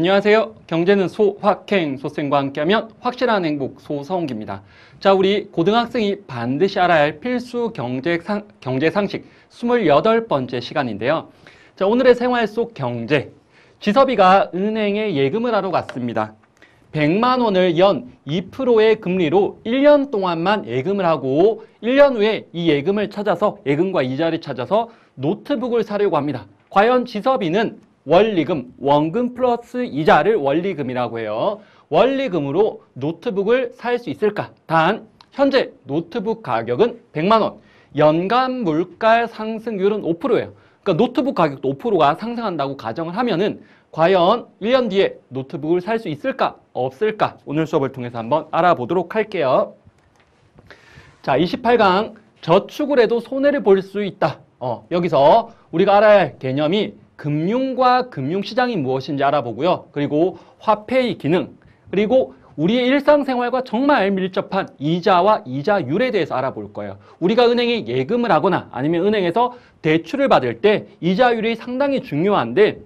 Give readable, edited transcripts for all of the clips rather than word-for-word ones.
안녕하세요. 경제는 소확행, 소쌤과 함께하면 확실한 행복, 소성기입니다. 자, 우리 고등학생이 반드시 알아야 할 필수 경제상식 28번째 시간인데요. 자, 오늘의 생활 속 경제. 지섭이가 은행에 예금을 하러 갔습니다. 100만 원을 연 2%의 금리로 1년 동안만 예금을 하고 1년 후에 이 예금을 찾아서 예금과 이자를 찾아서 노트북을 사려고 합니다. 과연 지섭이는 원리금, 원금 플러스 이자를 원리금이라고 해요. 원리금으로 노트북을 살 수 있을까? 단, 현재 노트북 가격은 100만 원. 연간 물가 상승률은 5%예요. 그러니까 노트북 가격도 5%가 상승한다고 가정을 하면은 과연 1년 뒤에 노트북을 살 수 있을까? 없을까? 오늘 수업을 통해서 한번 알아보도록 할게요. 자, 28강 저축을 해도 손해를 볼 수 있다. 여기서 우리가 알아야 할 개념이 금융과 금융시장이 무엇인지 알아보고요. 그리고 화폐의 기능, 그리고 우리의 일상생활과 정말 밀접한 이자와 이자율에 대해서 알아볼 거예요. 우리가 은행에 예금을 하거나 아니면 은행에서 대출을 받을 때 이자율이 상당히 중요한데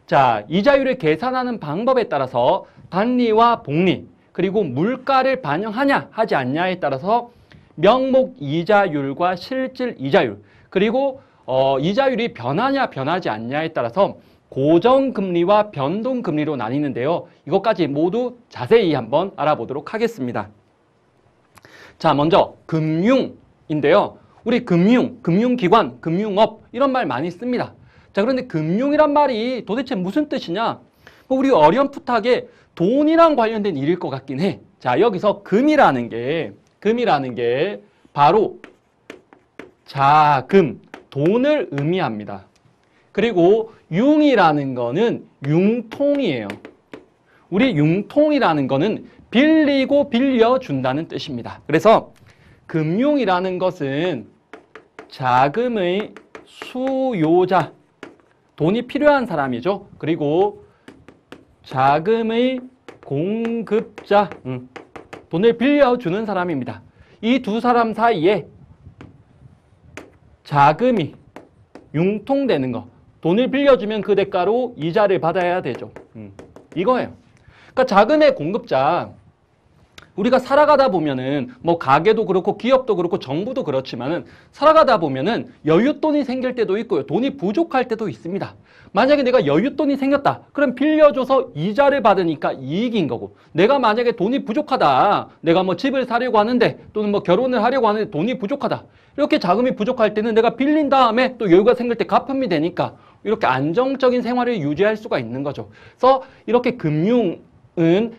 자, 이자율을 계산하는 방법에 따라서 단리와 복리, 그리고 물가를 반영하냐 하지 않냐에 따라서 명목 이자율과 실질 이자율, 그리고 이자율이 변하냐 변하지 않냐에 따라서 고정금리와 변동금리로 나뉘는데요. 이것까지 모두 자세히 한번 알아보도록 하겠습니다. 자, 먼저 금융인데요. 우리 금융기관, 금융업 이런 말 많이 씁니다. 자, 그런데 금융이란 말이 도대체 무슨 뜻이냐? 우리 어렴풋하게 돈이랑 관련된 일일 것 같긴 해. 자, 여기서 금이라는 게 바로 자금, 돈을 의미합니다. 그리고 융이라는 거는 융통이에요. 우리 융통이라는 거는 빌리고 빌려준다는 뜻입니다. 그래서 금융이라는 것은 자금의 수요자, 돈이 필요한 사람이죠. 그리고 자금의 공급자, 돈을 빌려주는 사람입니다. 이 두 사람 사이에 자금이 융통되는 거, 돈을 빌려주면 그 대가로 이자를 받아야 되죠. 이거예요. 그러니까 자금의 공급자, 우리가 살아가다 보면은 뭐 가게도 그렇고 기업도 그렇고 정부도 그렇지만은 살아가다 보면은 여윳돈이 생길 때도 있고요. 돈이 부족할 때도 있습니다. 만약에 내가 여윳돈이 생겼다. 그럼 빌려줘서 이자를 받으니까 이익인 거고, 내가 만약에 돈이 부족하다. 내가 뭐 집을 사려고 하는데 또는 뭐 결혼을 하려고 하는데 돈이 부족하다. 이렇게 자금이 부족할 때는 내가 빌린 다음에 또 여유가 생길 때 갚으면 되니까 이렇게 안정적인 생활을 유지할 수가 있는 거죠. 그래서 이렇게 금융은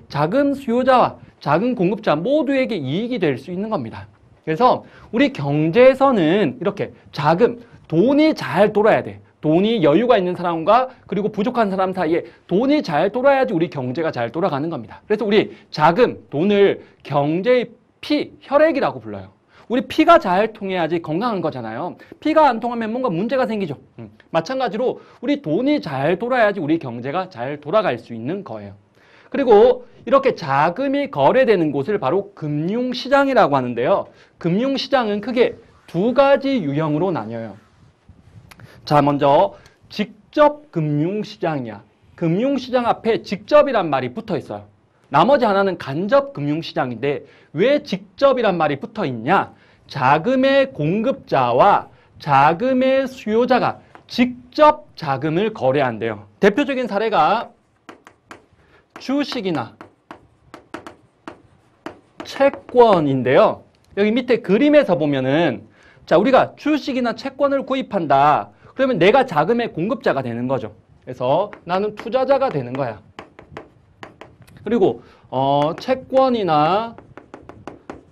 자금 수요자와 자금 공급자 모두에게 이익이 될 수 있는 겁니다. 그래서 우리 경제에서는 이렇게 자금, 돈이 잘 돌아야 돼. 돈이 여유가 있는 사람과 그리고 부족한 사람 사이에 돈이 잘 돌아야지 우리 경제가 잘 돌아가는 겁니다. 그래서 우리 자금, 돈을 경제의 피, 혈액이라고 불러요. 우리 피가 잘 통해야지 건강한 거잖아요. 피가 안 통하면 뭔가 문제가 생기죠. 마찬가지로 우리 돈이 잘 돌아야지 우리 경제가 잘 돌아갈 수 있는 거예요. 그리고 이렇게 자금이 거래되는 곳을 바로 금융시장이라고 하는데요. 금융시장은 크게 두 가지 유형으로 나뉘어요. 자, 먼저 직접 금융시장이야. 금융시장 앞에 직접이란 말이 붙어 있어요. 나머지 하나는 간접 금융시장인데 왜 직접이란 말이 붙어 있냐? 자금의 공급자와 자금의 수요자가 직접 자금을 거래한대요. 대표적인 사례가 주식이나 채권인데요. 여기 밑에 그림에서 보면은 자, 우리가 주식이나 채권을 구입한다. 그러면 내가 자금의 공급자가 되는 거죠. 그래서 나는 투자자가 되는 거야. 그리고 채권이나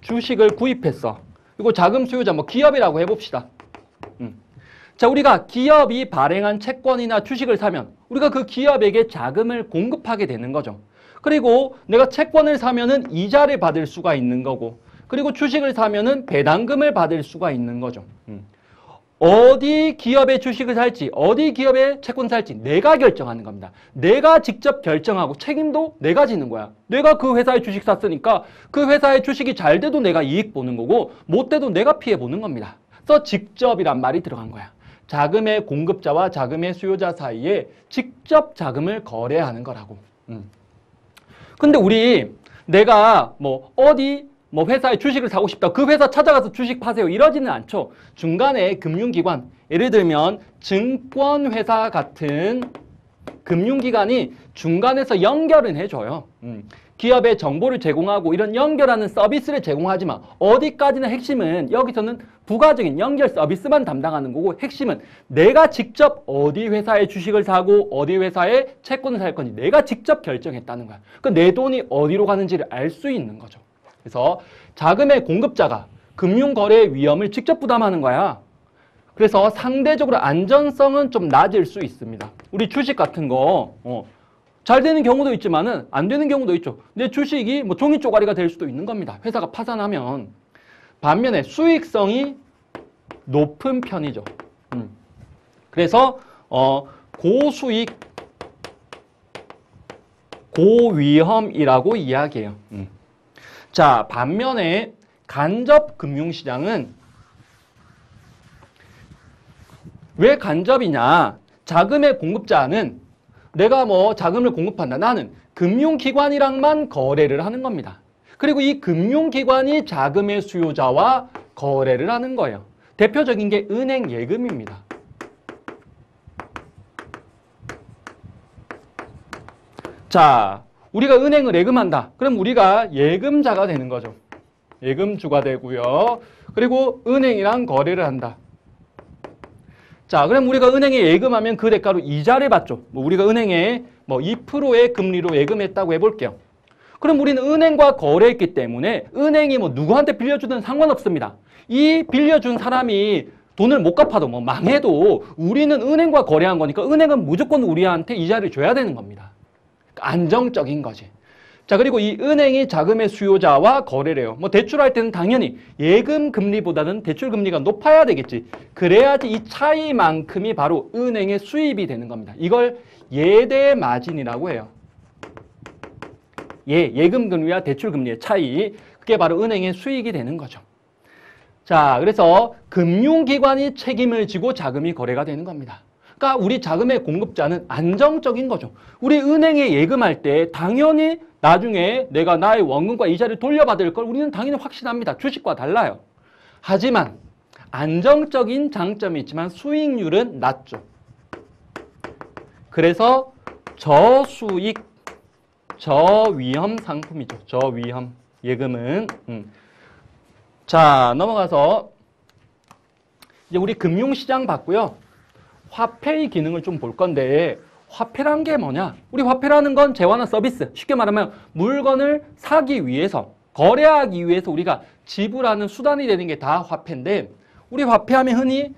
주식을 구입했어. 그리고 자금 수요자, 뭐 기업이라고 해봅시다. 자, 우리가 기업이 발행한 채권이나 주식을 사면 우리가 그 기업에게 자금을 공급하게 되는 거죠. 그리고 내가 채권을 사면은 이자를 받을 수가 있는 거고, 그리고 주식을 사면은 배당금을 받을 수가 있는 거죠. 어디 기업의 주식을 살지, 어디 기업의 채권 살지 내가 결정하는 겁니다. 내가 직접 결정하고 책임도 내가 지는 거야. 내가 그 회사의 주식 샀으니까 그 회사의 주식이 잘 돼도 내가 이익 보는 거고 못 돼도 내가 피해 보는 겁니다. 그래서 직접이란 말이 들어간 거야. 자금의 공급자와 자금의 수요자 사이에 직접 자금을 거래하는 거라고. 근데 내가 어디 회사에 주식을 사고 싶다. 그 회사 찾아가서 주식 파세요. 이러지는 않죠. 중간에 금융기관, 예를 들면 증권회사 같은 금융기관이 중간에서 연결은 해줘요. 기업에 정보를 제공하고 이런 연결하는 서비스를 제공하지만 어디까지나 핵심은 여기서는 부가적인 연결 서비스만 담당하는 거고 핵심은 내가 직접 어디 회사에 주식을 사고 어디 회사에 채권을 살 건지 내가 직접 결정했다는 거야. 그러니까 내 돈이 어디로 가는지를 알 수 있는 거죠. 그래서 자금의 공급자가 금융거래의 위험을 직접 부담하는 거야. 그래서 상대적으로 안전성은 좀 낮을 수 있습니다. 우리 주식 같은 거 잘 되는 경우도 있지만은 안 되는 경우도 있죠. 내 주식이 종이 쪼가리가 될 수도 있는 겁니다. 회사가 파산하면. 반면에 수익성이 높은 편이죠. 그래서 고수익, 고위험이라고 이야기해요. 자, 반면에 간접 금융시장은 왜 간접이냐? 자금의 공급자는 내가 자금을 공급한다. 나는 금융기관이랑만 거래를 하는 겁니다. 그리고 이 금융기관이 자금의 수요자와 거래를 하는 거예요. 대표적인 게 은행 예금입니다. 자, 우리가 은행을 예금한다. 그럼 우리가 예금자가 되는 거죠. 예금주가 되고요. 그리고 은행이랑 거래를 한다. 자, 그럼 우리가 은행에 예금하면 그 대가로 이자를 받죠. 우리가 은행에 2%의 금리로 예금했다고 해볼게요. 그럼 우리는 은행과 거래했기 때문에 은행이 누구한테 빌려주든 상관없습니다. 이 빌려준 사람이 돈을 못 갚아도 망해도 우리는 은행과 거래한 거니까 은행은 무조건 우리한테 이자를 줘야 되는 겁니다. 안정적인 거지. 자, 그리고 이 은행이 자금의 수요자와 거래를 해요. 대출할 때는 당연히 예금 금리보다는 대출 금리가 높아야 되겠지. 그래야지 이 차이만큼이 바로 은행의 수입이 되는 겁니다. 이걸 예대 마진이라고 해요. 예금 금리와 대출 금리의 차이. 그게 바로 은행의 수익이 되는 거죠. 자, 그래서 금융기관이 책임을 지고 자금이 거래가 되는 겁니다. 그러니까 우리 자금의 공급자는 안정적인 거죠. 우리 은행에 예금할 때 당연히 나중에 내가 나의 원금과 이자를 돌려받을 걸 우리는 당연히 확신합니다. 주식과 달라요. 하지만 안정적인 장점이 있지만 수익률은 낮죠. 그래서 저수익, 저위험 상품이죠. 저위험 예금은. 자, 넘어가서 이제 우리 금융시장 봤고요. 화폐의 기능을 좀 볼 건데 화폐란 게 뭐냐? 우리 화폐라는 건 재화나 서비스, 쉽게 말하면 물건을 사기 위해서, 거래하기 위해서 우리가 지불하는 수단이 되는 게 다 화폐인데 우리 화폐하면 흔히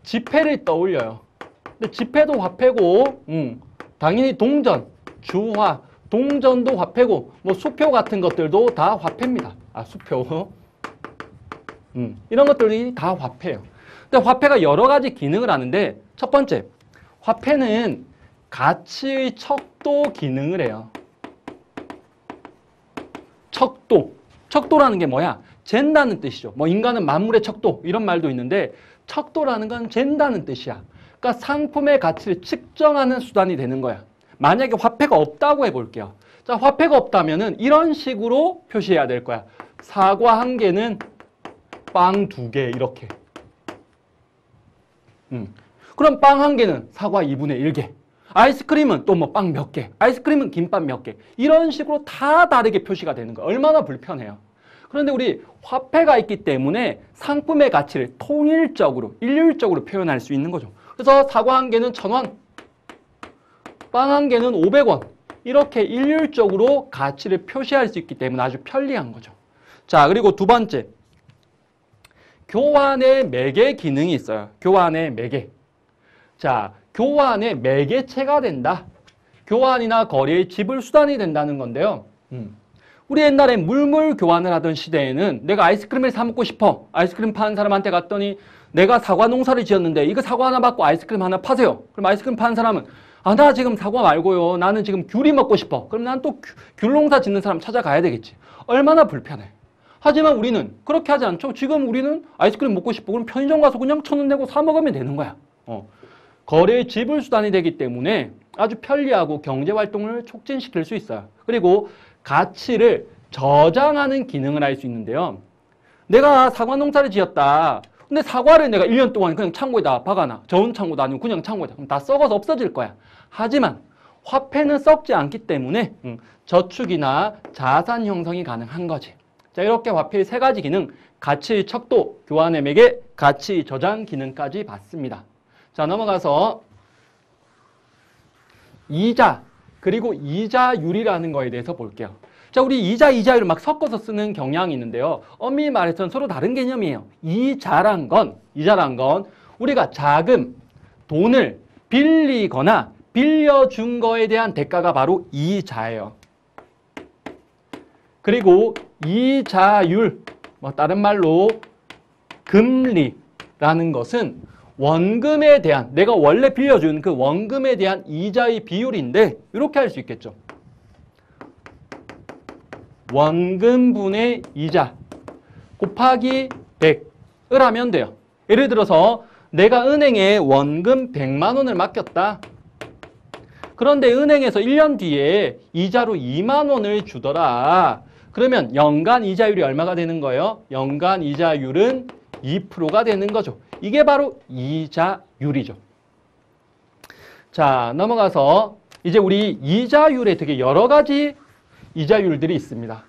지폐를 떠올려요. 근데 지폐도 화폐고 당연히 동전, 주화, 동전도 화폐고 수표 같은 것들도 다 화폐입니다. 수표. 이런 것들이 다 화폐예요. 근데 화폐가 여러 가지 기능을 하는데 첫 번째, 화폐는 가치의 척도 기능을 해요. 척도. 척도라는 게 뭐야? 잰다는 뜻이죠. 인간은 만물의 척도 이런 말도 있는데 척도라는 건 잰다는 뜻이야. 그러니까 상품의 가치를 측정하는 수단이 되는 거야. 만약에 화폐가 없다고 해볼게요. 자, 화폐가 없다면은 이런 식으로 표시해야 될 거야. 사과 한 개는 빵 2개 이렇게. 그럼 빵 한 개는 사과 2분의 1개. 아이스크림은 또 빵 몇 개. 아이스크림은 김밥 몇 개. 이런 식으로 다 다르게 표시가 되는 거예요. 얼마나 불편해요. 그런데 우리 화폐가 있기 때문에 상품의 가치를 통일적으로, 일률적으로 표현할 수 있는 거죠. 그래서 사과 한 개는 1,000원, 빵 한 개는 500원. 이렇게 일률적으로 가치를 표시할 수 있기 때문에 아주 편리한 거죠. 자, 그리고 두 번째. 교환의 매개 기능이 있어요. 교환의 매개. 자, 교환의 매개체가 된다. 교환이나 거래의 지불 수단이 된다는 건데요. 우리 옛날에 물물 교환을 하던 시대에는 내가 아이스크림을 사 먹고 싶어. 아이스크림 파는 사람한테 갔더니 내가 사과 농사를 지었는데 이거 사과 하나 받고 아이스크림 하나 파세요. 그럼 아이스크림 파는 사람은 나 지금 사과 말고요. 나는 지금 귤이 먹고 싶어. 그럼 난 또 귤 농사 짓는 사람 찾아가야 되겠지. 얼마나 불편해. 하지만 우리는 그렇게 하지 않죠. 지금 우리는 아이스크림 먹고 싶어. 그럼 편의점 가서 그냥 1,000원 내고 사 먹으면 되는 거야. 거래의 지불수단이 되기 때문에 아주 편리하고 경제활동을 촉진시킬 수 있어요. 그리고 가치를 저장하는 기능을 할 수 있는데요. 내가 사과 농사를 지었다. 근데 사과를 내가 1년 동안 그냥 창고에다 박아놔. 저온 창고도 아니고 그냥 창고에다. 그럼 다 썩어서 없어질 거야. 하지만 화폐는 썩지 않기 때문에 저축이나 자산 형성이 가능한 거지. 자, 이렇게 화폐의 세 가지 기능, 가치 척도, 교환의 매개, 가치 저장 기능까지 봤습니다. 자, 넘어가서 이자, 그리고 이자율이라는 거에 대해서 볼게요. 자, 우리 이자율을 막 섞어서 쓰는 경향이 있는데요. 엄밀히 말해서는 서로 다른 개념이에요. 이자란 건 우리가 자금, 돈을 빌리거나 빌려준 거에 대한 대가가 바로 이자예요. 그리고 이자율, 다른 말로 금리라는 것은 원금에 대한, 내가 원래 빌려준 그 원금에 대한 이자의 비율인데 이렇게 할 수 있겠죠. 원금분의 이자 곱하기 100을 하면 돼요. 예를 들어서 내가 은행에 원금 100만 원을 맡겼다. 그런데 은행에서 1년 뒤에 이자로 2만 원을 주더라. 그러면 연간 이자율이 얼마가 되는 거예요? 연간 이자율은 2%가 되는 거죠. 이게 바로 이자율이죠. 자, 넘어가서 이제 우리 이자율에 되게 여러 가지 이자율들이 있습니다.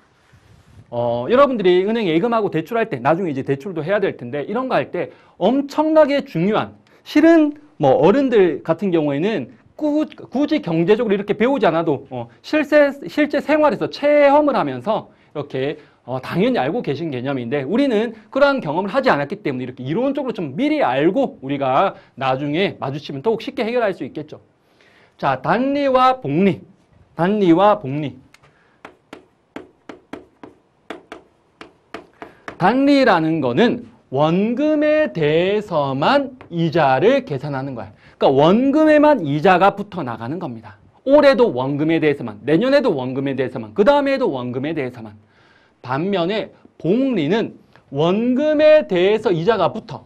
여러분들이 은행에 예금하고 대출할 때, 나중에 이제 대출도 해야 될 텐데, 이런 거 할 때 엄청나게 중요한, 실은 어른들 같은 경우에는 굳이 경제적으로 이렇게 배우지 않아도 실제 생활에서 체험을 하면서 이렇게 당연히 알고 계신 개념인데, 우리는 그러한 경험을 하지 않았기 때문에 이렇게 이론적으로 좀 미리 알고 우리가 나중에 마주치면 더욱 쉽게 해결할 수 있겠죠. 자, 단리와 복리. 단리라는 거는 원금에 대해서만 이자를 계산하는 거야. 그러니까 원금에만 이자가 붙어 나가는 겁니다. 올해도 원금에 대해서만, 내년에도 원금에 대해서만, 그 다음에도 원금에 대해서만. 반면에 복리는 원금에 대해서 이자가 붙어.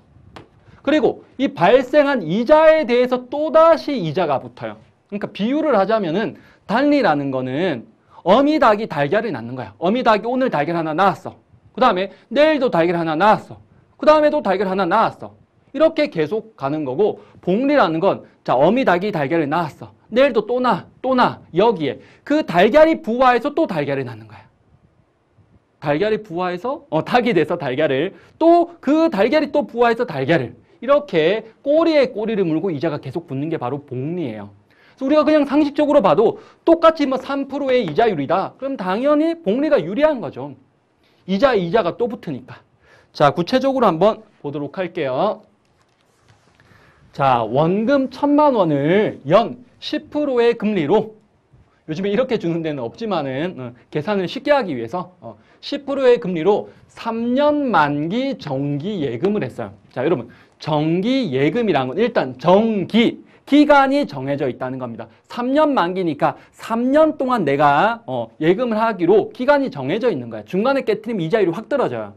그리고 이 발생한 이자에 대해서 또다시 이자가 붙어요. 그러니까 비유를 하자면은 단리라는 거는 어미 닭이 달걀을 낳는 거야. 어미 닭이 오늘 달걀 하나 낳았어. 그 다음에 내일도 달걀 하나 낳았어. 그 다음에도 달걀 하나 낳았어. 이렇게 계속 가는 거고, 복리라는 건 자, 어미 닭이 달걀을 낳았어. 내일도 또 낳아. 여기에 그 달걀이 부화해서 또 달걀을 낳는 거야. 달걀이 부화해서 닭이 돼서 달걀을, 또 그 달걀이 또 부화해서 달걀을, 이렇게 꼬리에 꼬리를 물고 이자가 계속 붙는 게 바로 복리예요. 그래서 우리가 그냥 상식적으로 봐도 똑같이 3%의 이자율이다. 그럼 당연히 복리가 유리한 거죠. 이자가 또 붙으니까. 자, 구체적으로 한번 보도록 할게요. 자, 원금 1,000만 원을 연 10%의 금리로, 요즘에 이렇게 주는 데는 없지만은 계산을 쉽게 하기 위해서 10%의 금리로 3년 만기 정기 예금을 했어요. 자, 여러분, 정기 예금이란 건 일단 기간이 정해져 있다는 겁니다. 3년 만기니까 3년 동안 내가 예금을 하기로 기간이 정해져 있는 거야. 중간에 깨트리면 이자율이 확 떨어져요.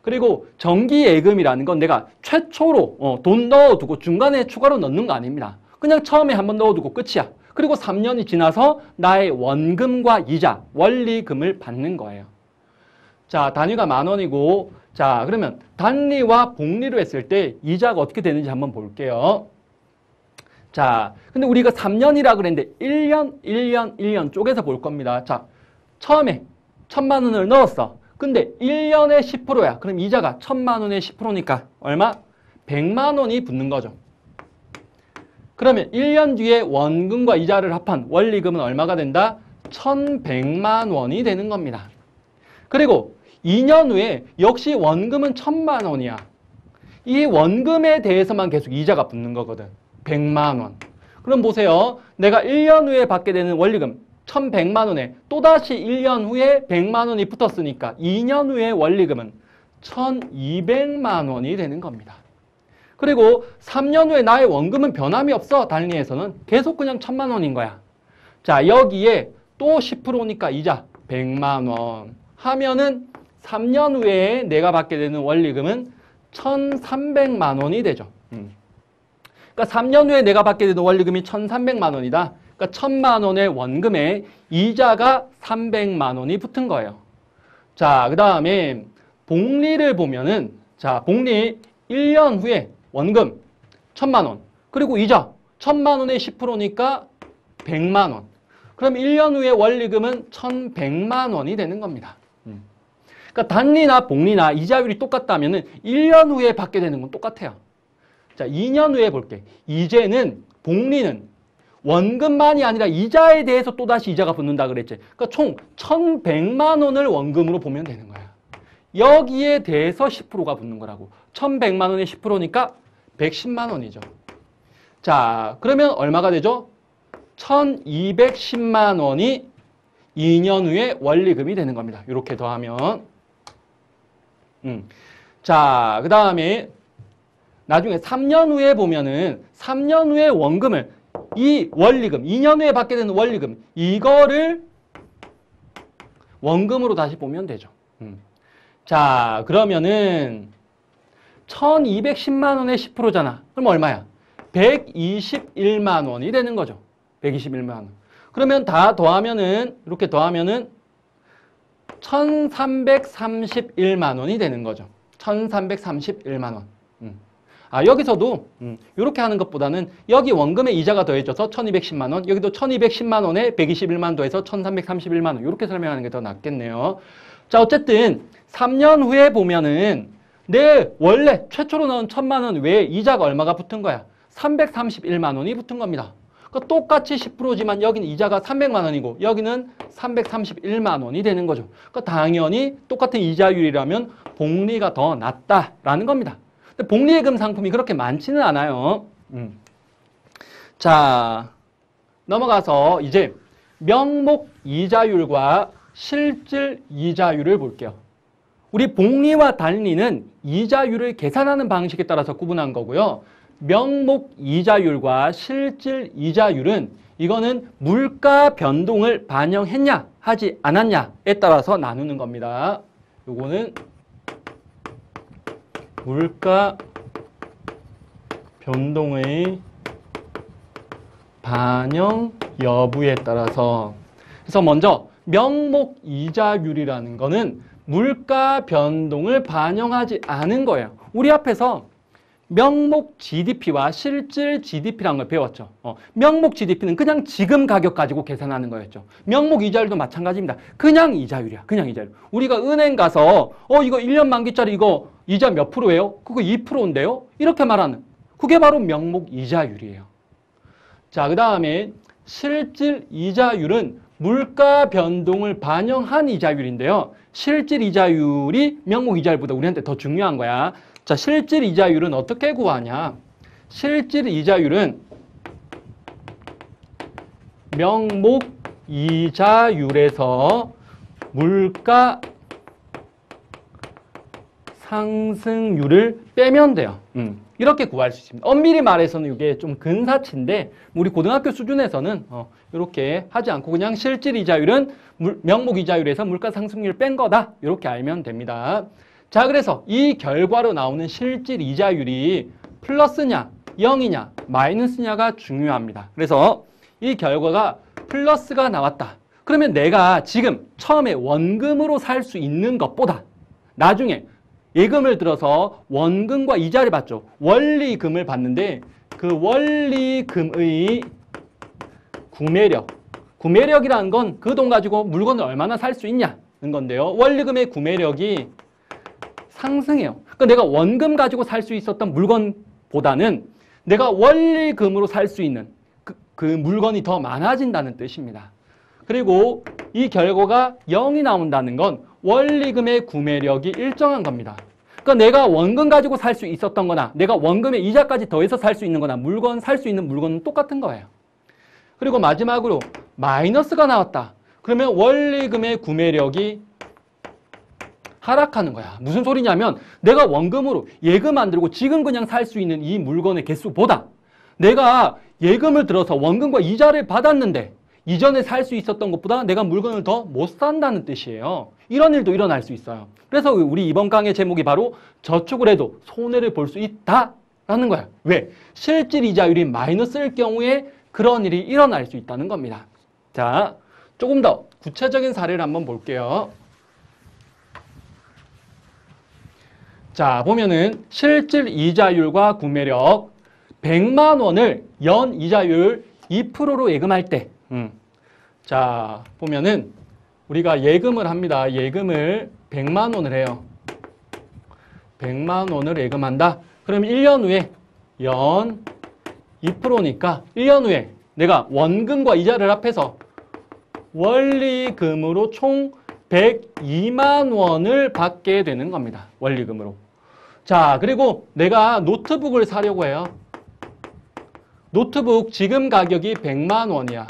그리고 정기 예금이라는 건 내가 최초로 돈 넣어두고 중간에 추가로 넣는 거 아닙니다. 그냥 처음에 한번 넣어두고 끝이야. 그리고 3년이 지나서 나의 원금과 이자, 원리금을 받는 거예요. 자, 단위가 10,000원이고, 자, 그러면 단리와 복리로 했을 때 이자가 어떻게 되는지 한번 볼게요. 자, 근데 우리가 3년이라 그랬는데 1년 쪼개서 볼 겁니다. 자, 처음에 1,000만 원을 넣었어. 근데 1년에 10%야. 그럼 이자가 1,000만 원에 10%니까 얼마? 100만 원이 붙는 거죠. 그러면 1년 뒤에 원금과 이자를 합한 원리금은 얼마가 된다? 1,100만 원이 되는 겁니다. 그리고 2년 후에 역시 원금은 1,000만 원이야. 이 원금에 대해서만 계속 이자가 붙는 거거든. 100만 원. 그럼 보세요. 내가 1년 후에 받게 되는 원리금 1,100만 원에 또다시 1년 후에 100만 원이 붙었으니까 2년 후에 원리금은 1,200만 원이 되는 겁니다. 그리고 3년 후에 나의 원금은 변함이 없어. 단리에서는 계속 그냥 1,000만 원인 거야. 자, 여기에 또 10%니까 이자 100만 원 하면은 3년 후에 내가 받게 되는 원리금은 1,300만 원이 되죠. 그러니까 3년 후에 내가 받게 되는 원리금이 1,300만 원이다. 그러니까 1,000만 원의 원금에 이자가 300만 원이 붙은 거예요. 자, 그 다음에 복리를 보면은, 자, 복리 1년 후에 원금 1,000만 원. 그리고 이자 1,000만 원의 10%니까 100만 원. 그럼 1년 후에 원리금은 1,100만 원이 되는 겁니다. 그러니까 단리나 복리나 이자율이 똑같다면은 1년 후에 받게 되는 건 똑같아요. 자, 2년 후에 볼게. 이제는 복리는 원금만이 아니라 이자에 대해서 또다시 이자가 붙는다 그랬지. 그러니까 총 1,100만 원을 원금으로 보면 되는 거야. 여기에 대해서 10%가 붙는 거라고. 1,100만 원의 10%니까 110만 원이죠. 자, 그러면 얼마가 되죠? 1,210만 원이 2년 후에 원리금이 되는 겁니다. 이렇게 더하면. 자, 그 다음에 나중에 3년 후에 보면은 3년 후에 원금을 이 원리금, 2년 후에 받게 되는 원리금, 이거를 원금으로 다시 보면 되죠. 자, 그러면은 1,210만 원의 10%잖아. 그럼 얼마야? 121만 원이 되는 거죠. 121만 원. 그러면 다 더하면은, 이렇게 더하면은 1,331만 원이 되는 거죠. 1,331만 원. 여기서도 이렇게 하는 것보다는 여기 원금에 이자가 더해져서 1,210만 원, 여기도 1,210만 원에 121만 원 더해서 1,331만 원. 이렇게 설명하는 게 더 낫겠네요. 자, 어쨌든 3년 후에 보면은 내 원래 최초로 넣은 1,000만 원 외에 이자가 얼마가 붙은 거야? 331만 원이 붙은 겁니다. 그러니까 똑같이 10%지만 여기는 이자가 300만 원이고 여기는 331만 원이 되는 거죠. 그러니까 당연히 똑같은 이자율이라면 복리가 더 낫다라는 겁니다. 근데 복리예금 상품이 그렇게 많지는 않아요. 자, 넘어가서 이제 명목 이자율과 실질 이자율을 볼게요. 우리 복리와 단리는 이자율을 계산하는 방식에 따라서 구분한 거고요. 명목 이자율과 실질 이자율은 이거는 물가 변동을 반영했냐 하지 않았냐에 따라서 나누는 겁니다. 요거는 물가 변동의 반영 여부에 따라서. 그래서 먼저 명목 이자율이라는 거는 물가 변동을 반영하지 않은 거예요. 우리 앞에서 명목 GDP와 실질 GDP라는 걸 배웠죠. 명목 GDP는 그냥 지금 가격 가지고 계산하는 거였죠. 명목 이자율도 마찬가지입니다. 그냥 이자율이야. 그냥 이자율. 우리가 은행 가서 이거 1년 만기짜리 이거 이자 몇 프로예요? 그거 2%인데요? 이렇게 말하는 그게 바로 명목 이자율이에요. 자, 그 다음에 실질 이자율은 물가 변동을 반영한 이자율인데요. 실질 이자율이 명목 이자율보다 우리한테 더 중요한 거야. 자, 실질 이자율은 어떻게 구하냐? 실질 이자율은 명목 이자율에서 물가 상승률을 빼면 돼요. 이렇게 구할 수 있습니다. 엄밀히 말해서는 이게 좀 근사치인데 우리 고등학교 수준에서는 이렇게 하지 않고 그냥 실질 이자율은 명목 이자율에서 물가 상승률을 뺀 거다. 이렇게 알면 됩니다. 자, 그래서 이 결과로 나오는 실질 이자율이 플러스냐, 0이냐, 마이너스냐가 중요합니다. 그래서 이 결과가 플러스가 나왔다. 그러면 내가 지금 처음에 원금으로 살 수 있는 것보다 나중에 예금을 들어서 원금과 이자를 받죠. 원리금을 받는데 그 원리금의 구매력이라는 건 그 돈 가지고 물건을 얼마나 살 수 있냐는 건데요. 원리금의 구매력이 상승해요. 그러니까 내가 원금 가지고 살 수 있었던 물건보다는 내가 원리금으로 살 수 있는 그 물건이 더 많아진다는 뜻입니다. 그리고 이 결과가 0이 나온다는 건 원리금의 구매력이 일정한 겁니다. 그러니까 내가 원금 가지고 살 수 있었던 거나 내가 원금에 이자까지 더해서 살 수 있는 거나 살 수 있는 물건은 똑같은 거예요. 그리고 마지막으로 마이너스가 나왔다. 그러면 원리금의 구매력이 하락하는 거야. 무슨 소리냐면 내가 원금으로 예금 안 들고 지금 그냥 살 수 있는 이 물건의 개수보다 내가 예금을 들어서 원금과 이자를 받았는데 이전에 살 수 있었던 것보다 내가 물건을 더 못 산다는 뜻이에요. 이런 일도 일어날 수 있어요. 그래서 우리 이번 강의 제목이 바로 저축을 해도 손해를 볼 수 있다 라는 거야. 왜? 실질 이자율이 마이너스일 경우에 그런 일이 일어날 수 있다는 겁니다. 자, 조금 더 구체적인 사례를 한번 볼게요. 자, 보면은 실질 이자율과 구매력 100만 원을 연 이자율 2%로 예금할 때 자, 보면은 우리가 예금을 합니다. 예금을 100만 원을 해요. 100만 원을 예금한다. 그럼 1년 후에 연 2%니까 1년 후에 내가 원금과 이자를 합해서 원리금으로 총 102만 원을 받게 되는 겁니다. 원리금으로. 자, 그리고 내가 노트북을 사려고 해요. 노트북 지금 가격이 100만 원이야.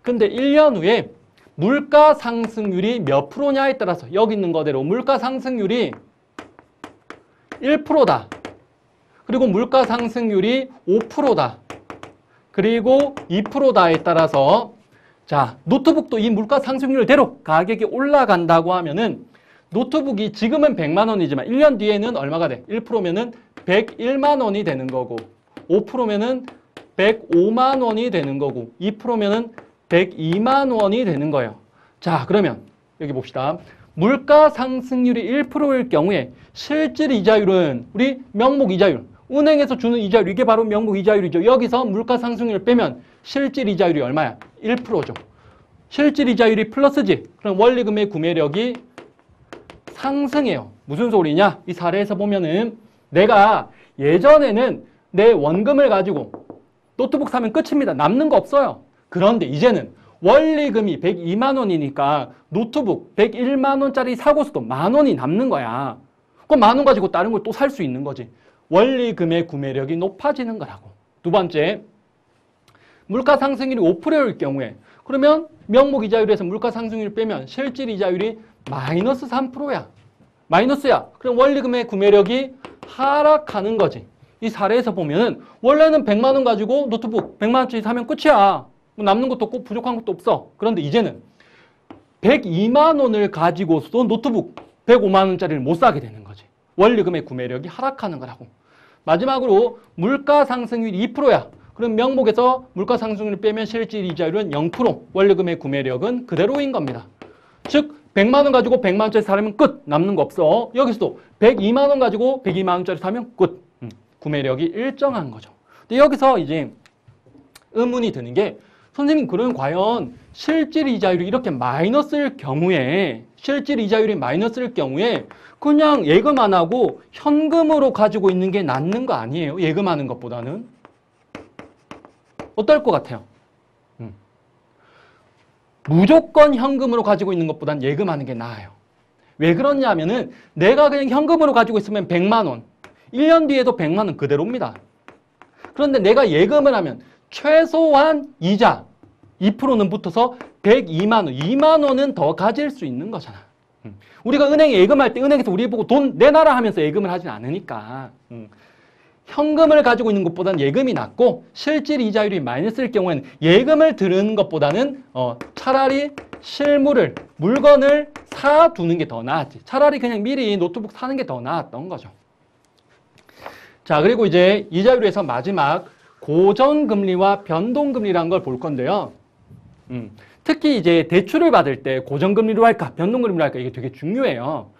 근데 1년 후에 물가 상승률이 몇 프로냐에 따라서 여기 있는 거대로 물가 상승률이 1%다. 그리고 물가 상승률이 5%다. 그리고 2%다에 따라서 자, 노트북도 이 물가 상승률대로 가격이 올라간다고 하면은 노트북이 지금은 100만 원이지만 1년 뒤에는 얼마가 돼? 1%면은 101만 원이 되는 거고 5%면은 105만 원이 되는 거고 2%면은 102만 원이 되는 거예요. 자, 그러면 여기 봅시다. 물가 상승률이 1%일 경우에 실질 이자율은 우리 명목 이자율, 은행에서 주는 이자율, 이게 바로 명목 이자율이죠. 여기서 물가 상승률을 빼면 실질 이자율이 얼마야? 1%죠. 실질 이자율이 플러스지. 그럼 원리금의 구매력이 상승해요. 무슨 소리냐? 이 사례에서 보면은 내가 예전에는 내 원금을 가지고 노트북 사면 끝입니다. 남는 거 없어요. 그런데 이제는 원리금이 102만 원이니까 노트북 101만 원짜리 사고서도 만 원이 남는 거야. 그럼 만 원 가지고 다른 걸 또 살 수 있는 거지. 원리금의 구매력이 높아지는 거라고. 두 번째, 물가 상승률이 5%일 경우에 그러면 명목 이자율에서 물가 상승률을 빼면 실질 이자율이 마이너스 3%야. 마이너스야. 그럼 원리금의 구매력이 하락하는 거지. 이 사례에서 보면은 원래는 100만 원 가지고 노트북 100만 원짜리 사면 끝이야. 뭐 남는 것도 없고 부족한 것도 없어. 그런데 이제는 102만 원을 가지고서도 노트북 105만 원짜리를 못 사게 되는 거지. 원리금의 구매력이 하락하는 거라고. 마지막으로 물가 상승률이 2%야. 그럼 명목에서 물가 상승률을 빼면 실질 이자율은 0%, 원리금의 구매력은 그대로인 겁니다. 즉 100만 원 가지고 100만 원짜리 사면 끝. 남는 거 없어. 여기서도 102만 원 가지고 102만 원짜리 사면 끝. 구매력이 일정한 거죠. 근데 여기서 이제 의문이 드는 게 선생님, 그럼 과연 실질 이자율이 이렇게 마이너스일 경우에 실질 이자율이 마이너스일 경우에 그냥 예금 안 하고 현금으로 가지고 있는 게 낫는 거 아니에요? 예금하는 것보다는. 어떨 것 같아요? 무조건 현금으로 가지고 있는 것보단 예금하는 게 나아요. 왜 그러냐면은 내가 그냥 현금으로 가지고 있으면 100만 원, 1년 뒤에도 100만 원 그대로입니다. 그런데 내가 예금을 하면 최소한 이자 2%는 붙어서 102만 원, 2만 원은 더 가질 수 있는 거잖아. 우리가 은행에 예금할 때 은행에서 우리 보고 돈 내놔라 하면서 예금을 하진 않으니까 현금을 가지고 있는 것보다는 예금이 낫고 실질 이자율이 마이너스일 경우에는 예금을 드는 것보다는 차라리 실물을, 물건을 사두는 게 더 나았지. 차라리 그냥 미리 노트북 사는 게 더 나았던 거죠. 자, 그리고 이제 이자율에서 마지막 고정금리와 변동금리라는 걸 볼 건데요. 특히 이제 대출을 받을 때 고정금리로 할까, 변동금리로 할까, 이게 되게 중요해요.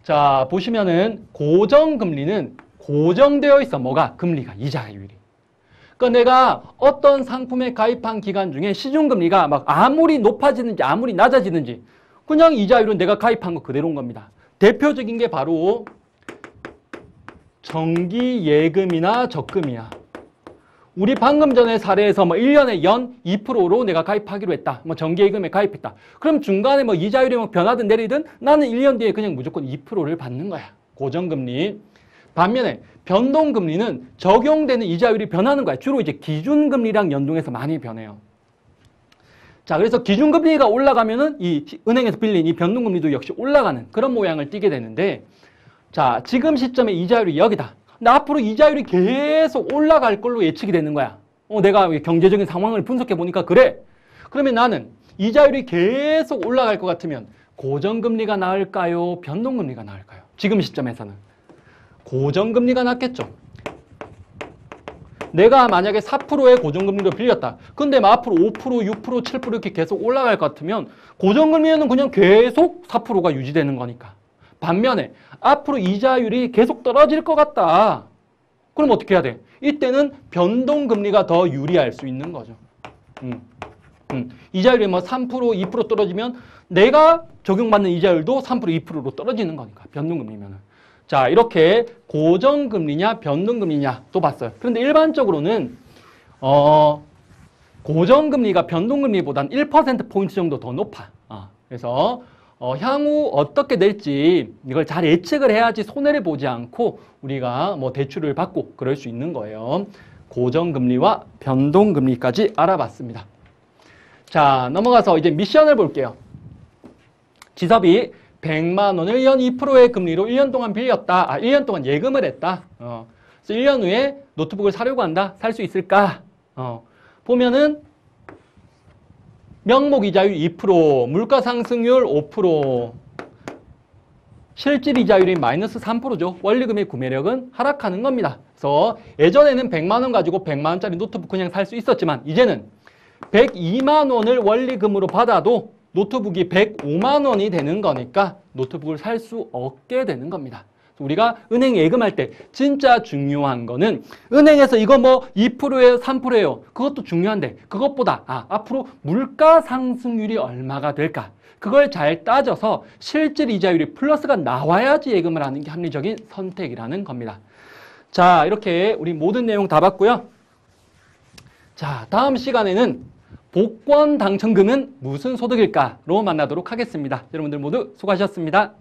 자, 보시면은 고정금리는 고정되어 있어. 뭐가? 금리가, 이자율이. 그러니까 내가 어떤 상품에 가입한 기간 중에 시중금리가 막 아무리 높아지는지 아무리 낮아지는지 그냥 이자율은 내가 가입한 거 그대로인 겁니다. 대표적인 게 바로 정기예금이나 적금이야. 우리 방금 전에 사례에서 뭐 1년에 연 2%로 내가 가입하기로 했다. 뭐 정기예금에 가입했다. 그럼 중간에 뭐 이자율이 뭐 변하든 내리든 나는 1년 뒤에 그냥 무조건 2%를 받는 거야. 고정금리. 반면에 변동금리는 적용되는 이자율이 변하는 거야. 주로 이제 기준금리랑 연동해서 많이 변해요. 자, 그래서 기준금리가 올라가면은 이 은행에서 빌린 이 변동금리도 역시 올라가는 그런 모양을 띠게 되는데, 자, 지금 시점에 이자율이 여기다. 근데 앞으로 이자율이 계속 올라갈 걸로 예측이 되는 거야. 내가 경제적인 상황을 분석해 보니까 그래. 그러면 나는 이자율이 계속 올라갈 것 같으면 고정금리가 나을까요? 변동금리가 나을까요? 지금 시점에서는. 고정금리가 낮겠죠. 내가 만약에 4%의 고정금리로 빌렸다. 근데 뭐 앞으로 5%, 6%, 7% 이렇게 계속 올라갈 것 같으면 고정금리는 그냥 계속 4%가 유지되는 거니까. 반면에 앞으로 이자율이 계속 떨어질 것 같다. 그럼 어떻게 해야 돼? 이때는 변동금리가 더 유리할 수 있는 거죠. 이자율이 뭐 3%, 2% 떨어지면 내가 적용받는 이자율도 3%, 2%로 떨어지는 거니까. 변동금리면은. 자, 이렇게 고정금리냐 변동금리냐 또 봤어요. 그런데 일반적으로는 고정금리가 변동금리보단 1%포인트 정도 더 높아. 그래서 향후 어떻게 될지 이걸 잘 예측을 해야지 손해를 보지 않고 우리가 뭐 대출을 받고 그럴 수 있는 거예요. 고정금리와 변동금리까지 알아봤습니다. 자, 넘어가서 이제 미션을 볼게요. 지섭이 100만 원을 1년 2%의 금리로 1년 동안 빌렸다. 1년 동안 예금을 했다. 그래서 1년 후에 노트북을 사려고 한다. 살 수 있을까? 보면은 명목 이자율 2%, 물가 상승률 5%, 실질 이자율이 마이너스 3%죠. 원리금의 구매력은 하락하는 겁니다. 그래서 예전에는 100만 원 가지고 100만 원짜리 노트북 그냥 살 수 있었지만 이제는 102만 원을 원리금으로 받아도 노트북이 105만 원이 되는 거니까 노트북을 살 수 없게 되는 겁니다. 우리가 은행 예금할 때 진짜 중요한 거는 은행에서 이거 뭐 2%예요, 3%예요. 그것도 중요한데 그것보다 앞으로 물가 상승률이 얼마가 될까? 그걸 잘 따져서 실질 이자율이 플러스가 나와야지 예금을 하는 게 합리적인 선택이라는 겁니다. 자, 이렇게 우리 모든 내용 다 봤고요. 자, 다음 시간에는 복권 당첨금은 무슨 소득일까로 만나도록 하겠습니다. 여러분들 모두 수고하셨습니다.